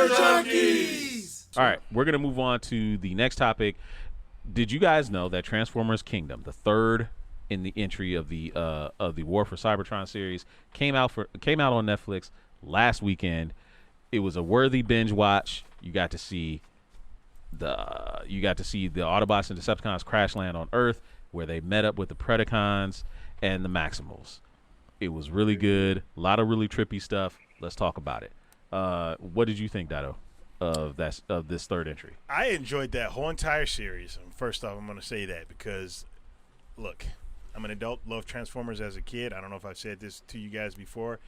Junkies! All right, we're gonna move on to the next topic. Did you guys know that Transformers Kingdom, the third in the entry of the War for Cybertron series, came out on Netflix last weekend? It was a worthy binge watch. You got to see the Autobots and Decepticons crash land on Earth, where they met up with the Predacons and the Maximals. It was really good. A lot of really trippy stuff. Let's talk about it. What did you think, Dado, of this third entry? I enjoyed that whole entire series. And first off, I'm going to say that because, look, I'm an adult, loved Transformers as a kid. I don't know if I've said this to you guys before.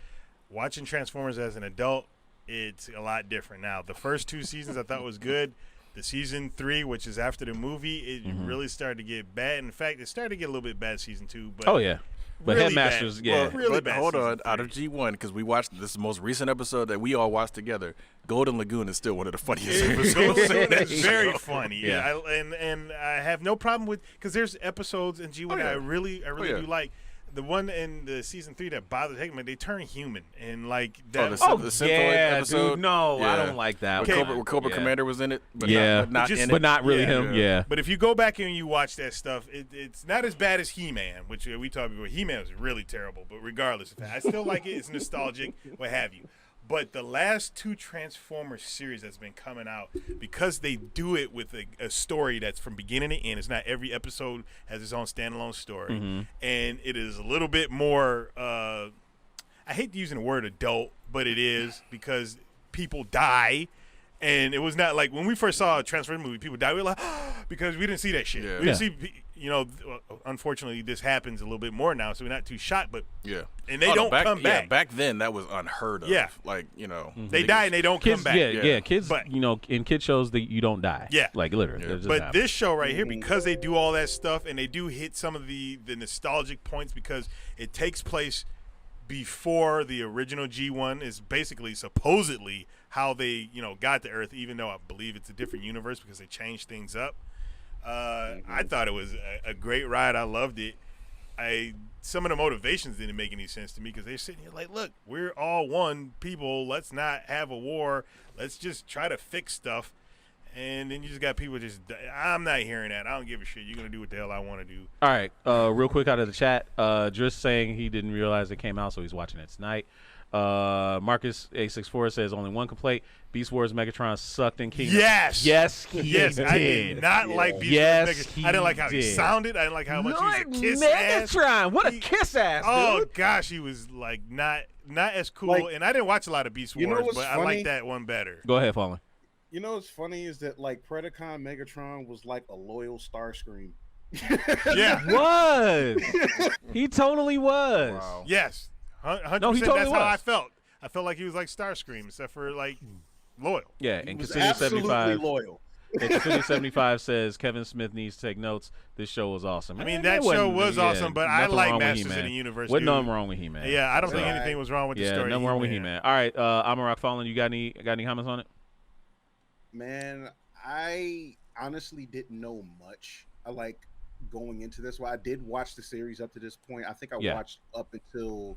Watching Transformers as an adult, it's a lot different now. The first two seasons I thought was good. The season 3, which is after the movie, it really started to get bad. In fact, it started to get a little bit bad season 2. But oh, yeah. But really Headmasters, bad. yeah. Well, really but bad. Hold on, out of G1, because we watched this most recent episode that we all watched together. Golden Lagoon is still one of the funniest episodes. It's very funny. Yeah. And I have no problem with, because there's episodes in G1 that I really do like. The one in the season 3 that bothered Hickman, they turn human and like that. The Synthoid episode. Dude, no, I don't like that. Where Cobra Commander was in it, but not in it. But not really him. Yeah. But if you go back and you watch that stuff, it's not as bad as He-Man, which we talked about. He-Man was really terrible, but regardless of that, I still like it. It's nostalgic, what have you. But the last 2 Transformers series that's been coming out, because they do it with a story that's from beginning to end. It's not every episode has its own standalone story. And it is a little bit more, I hate using the word adult, but it is, because people die. And it was not like when we first saw a Transformers movie, people died. We were like, because we didn't see that shit. Yeah. We didn't see, unfortunately, this happens a little bit more now, so we're not too shocked. But and they don't come back. Yeah, back then that was unheard of. Yeah, like they die and they don't come back. Yeah, kids. But in kid shows that you don't die. Yeah, like literally. But this show right here, because they do all that stuff and they do hit some of the nostalgic points, because it takes place before the original G1 is basically supposedly how they got to Earth, even though I believe it's a different universe because they changed things up. I thought it was a great ride. I loved it. Some of the motivations didn't make any sense to me, because they're sitting here like, look, we're all one people. Let's not have a war. Let's just try to fix stuff. And then you just got people I'm not hearing that. I don't give a shit. You're going to do what the hell I want to do. All right. Real quick out of the chat. Just saying he didn't realize it came out, so he's watching it tonight. Marcus A64 says only one complaint: Beast Wars Megatron sucked in Kingdom. Yes, he did. did. I did not like Beast Wars Megatron. I didn't like how he sounded. I didn't like how much he was a kiss Megatron. ass. What a kiss ass, dude. Oh gosh, he was like not as cool. And I didn't watch a lot of Beast Wars, but I like that one better. Go ahead, Fallen. You know what's funny is that like Predacon Megatron was like a loyal Starscream. Yeah, he was. He totally was. Wow. Yes, 100%. No, he totally that's was. how I felt. I felt like he was like Starscream, except for like loyal. Yeah, He and was Consider absolutely 75. loyal. And Consider 75 says Kevin Smith needs to take notes. This show was awesome. I mean, that show was awesome, but I like Masters of the Universe. Wasn't nothing wrong with He-Man. Yeah, I don't think anything was wrong with the story. Nothing wrong with He-Man. All right, Amarok Fallen, you got any comments on it? Man, I honestly didn't know much. I like going into this. Well, I did watch the series up to this point. I think I watched up until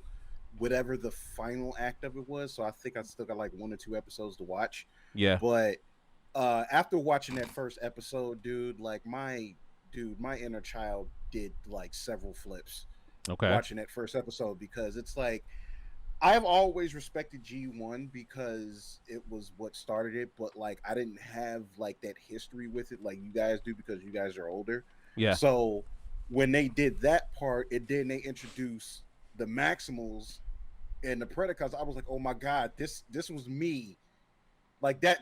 whatever the final act of it was. So I think I still got like 1 or 2 episodes to watch. Yeah. But after watching that first episode, my inner child did like several flips. Okay. Watching that first episode, because it's like, I've always respected G1 because it was what started it, but like I didn't have like that history with it like you guys do, because you guys are older. Yeah. So when they did that part, then they introduced the Maximals and the Predacons. I was like, oh my god, this was me. Like that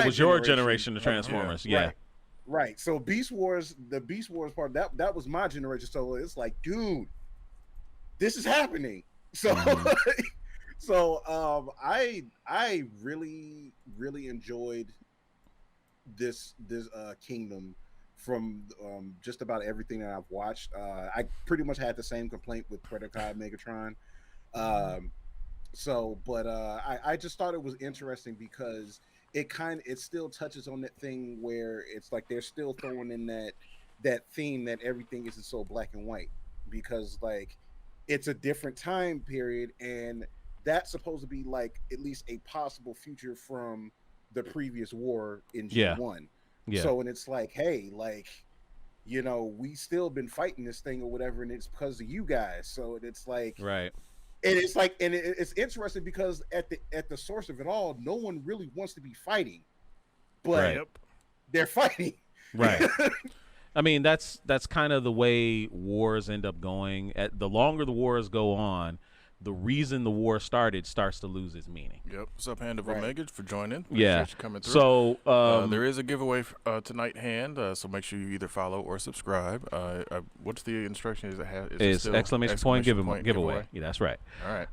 was your generation of Transformers. Yeah. Right. So the Beast Wars part, that was my generation. So it's like, dude, this is happening. So I really enjoyed this Kingdom from just about everything that I've watched. I pretty much had the same complaint with Predacon Megatron. I just thought it was interesting because it still touches on that thing where it's like they're still throwing in that theme that everything isn't so black and white, because like it's a different time period, and that's supposed to be like at least a possible future from the previous war in Yeah. G1. Yeah. So, and it's like, hey, like, you know, we still been fighting this thing or whatever, and it's because of you guys. So it's like, Right. and it's like, and it's interesting because at the source of it all, no one really wants to be fighting, but Right. they're fighting. Right. I mean, that's kind of the way wars end up going. The longer the wars go on, the reason the war started starts to lose its meaning. Yep. What's up, Hand of Right. Omega, for joining. Yeah. Appreciate you coming through. So there is a giveaway tonight, Hand. So make sure you either follow or subscribe. What's the instruction? Is it it's still exclamation point giveaway. Yeah, that's right. All right.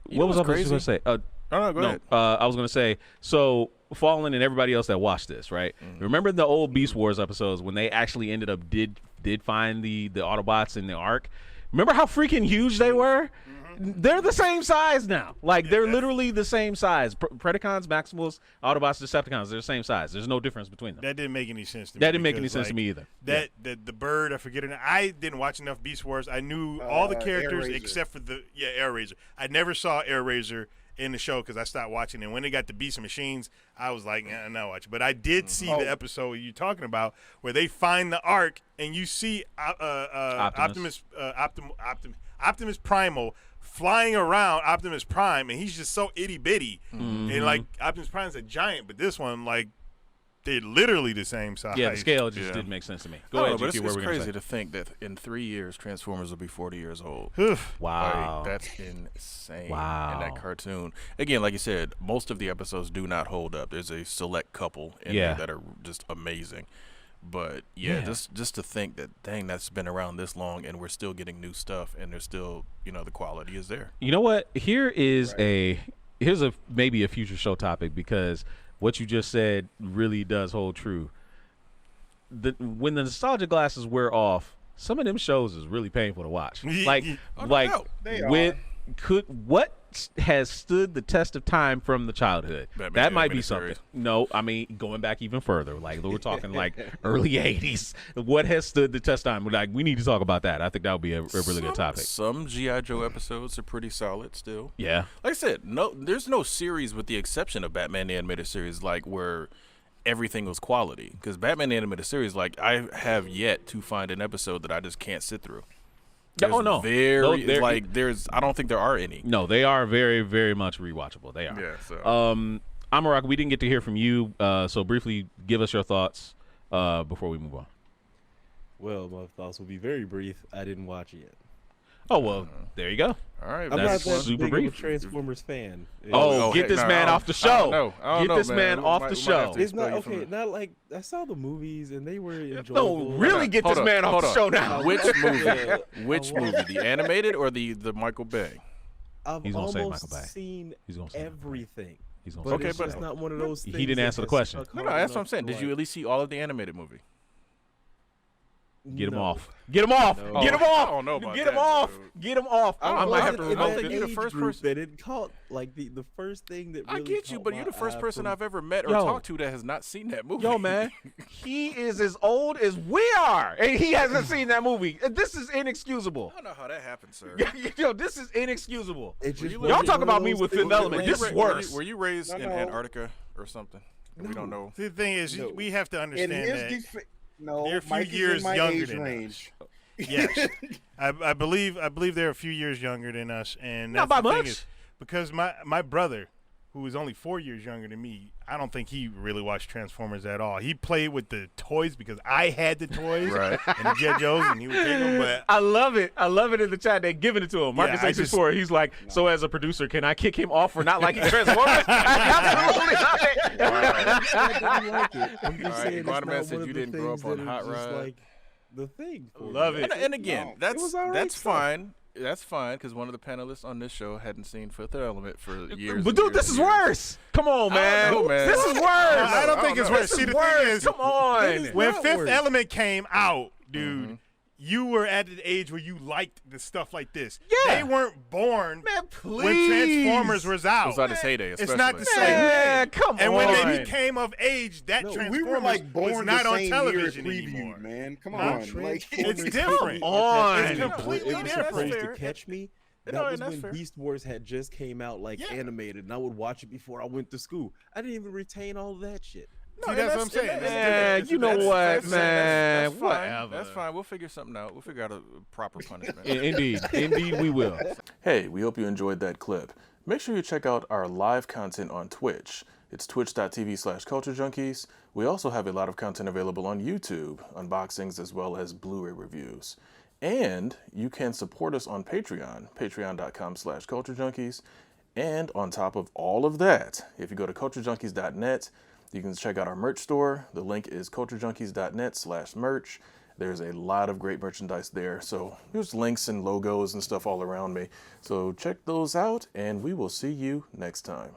What was I going to say? No, go ahead. I was going to say, so Fallen and everybody else that watched this, right? Remember the old Beast Wars episodes when they actually ended up did find the Autobots in the Ark? Remember how freaking huge they were? They're the same size now. Like, they're literally the same size. Predacons, Maximals, Autobots, Decepticons, they're the same size. There's no difference between them. That didn't make any sense to me. That didn't make any sense to me either. The bird, I forget it. I didn't watch enough Beast Wars. I knew all the characters except for Air Razor. I never saw Air Razor in the show because I stopped watching. And when they got the Beast Machines, I was like, I'm not watching. But I did see the episode you're talking about where they find the Ark and you see Optimus Primal flying around Optimus Prime, and he's just so itty bitty. And like Optimus Prime's a giant, but this one, like, they're literally the same size. Yeah, the scale just didn't make sense to me. Go ahead, but GQ, it's crazy to think that in 3 years, Transformers will be 40 years old. Wow. Like, that's insane. Wow. In that cartoon. Again, like you said, most of the episodes do not hold up. There's a select couple in there that are just amazing. But, just to think that, dang, that's been around this long, and we're still getting new stuff, and there's still, the quality is there. You know what? Here's maybe a future show topic, because what you just said really does hold true. When the nostalgia glasses wear off, some of them shows is really painful to watch. What has stood the test of time from the childhood? That might be something. No, I mean, going back even further, like we're talking like early 80s. What has stood the test of time? Like, we need to talk about that. I think that would be a really good topic. Some G.I. Joe episodes are pretty solid still. Yeah. Like I said, there's no series with the exception of Batman the Animated Series like where everything was quality. Because Batman the Animated Series, like, I have yet to find an episode that I just can't sit through. I don't think there are any. No, they are very, very much rewatchable. They are. Yeah. So. Amarak, we didn't get to hear from you, so briefly give us your thoughts before we move on. Well, my thoughts will be very brief. I didn't watch it yet. Oh, well, there you go. All right. I'm that's not that super big brief. of a Transformers fan. Get this man off the show. Get this man off the show. It's not okay. Not like I saw the movies and they were enjoyable. No, really get this man off the show now. Which movie? Which movie? The animated or the Michael Bay? I've almost seen everything. But it's just not one of those things. He didn't answer the question. No, that's what I'm saying. Did you at least see all of the animated movie? Get him off. Get him off. No. Get him off. I don't know about Get that, him off. dude. Get him off. I might have to remember think you're the first person. That it caught like the first thing that really I get you, but you're the first person I've ever met or talked to that has not seen that movie. Yo, man, he is as old as we are, and he hasn't seen that movie. This is inexcusable. I don't know how that happened, sir. Yo, this is inexcusable. Y'all talk about me with Fifth Element. This is worse. Were you raised in Antarctica or something? We don't know. The thing is, we have to understand that they're a few Mike years is in my younger age than range. us. Yes, I believe they're a few years younger than us, and not that's by the thing much. is, because my brother, who is only 4 years younger than me, I don't think he really watched Transformers at all. He played with the toys because I had the toys and the Jet Joes, and he would take them. But I love it. I love it in the chat. They're giving it to him. Marcus 864. He's like, so as a producer, can I kick him off for not liking Transformers? Absolutely not. I'm just saying Guadaman that's said not you one didn't of grow the up on things Hot that is just Rod. like the thing. Love it. And again, that's right fine. That's fine because one of the panelists on this show hadn't seen Fifth Element for years. But dude, this is worse. Come on, man. I don't know, man. This is worse. I don't think it's worse. This See, is the worse. thing is, Come on. when not Fifth worse. Element came out, dude, you were at the age where you liked the stuff like this. Yeah. They weren't born Man, please. when Transformers was out. It was on its heyday, especially. It's not the same. Man, come And on. when they became of age, that Transformers we were like born was not the on same television year preview, anymore. man. Come Huh? on, like It's different. on. It's completely it was different. supposed to catch me. That was when Beast Wars had just came out, animated, and I would watch it before I went to school. I didn't even retain all of that shit. See, that's what I'm saying. Man, you know what, man? Whatever. That's fine. We'll figure something out. We'll figure out a proper punishment. Indeed, we will. Hey, we hope you enjoyed that clip. Make sure you check out our live content on Twitch. It's twitch.tv/culturejunkies. We also have a lot of content available on YouTube, unboxings as well as Blu-ray reviews. And you can support us on Patreon, patreon.com/culturejunkies. And on top of all of that, if you go to culturejunkies.net, you can check out our merch store. The link is culturejunkies.net/merch. There's a lot of great merchandise there. So there's links and logos and stuff all around me. So check those out, and we will see you next time.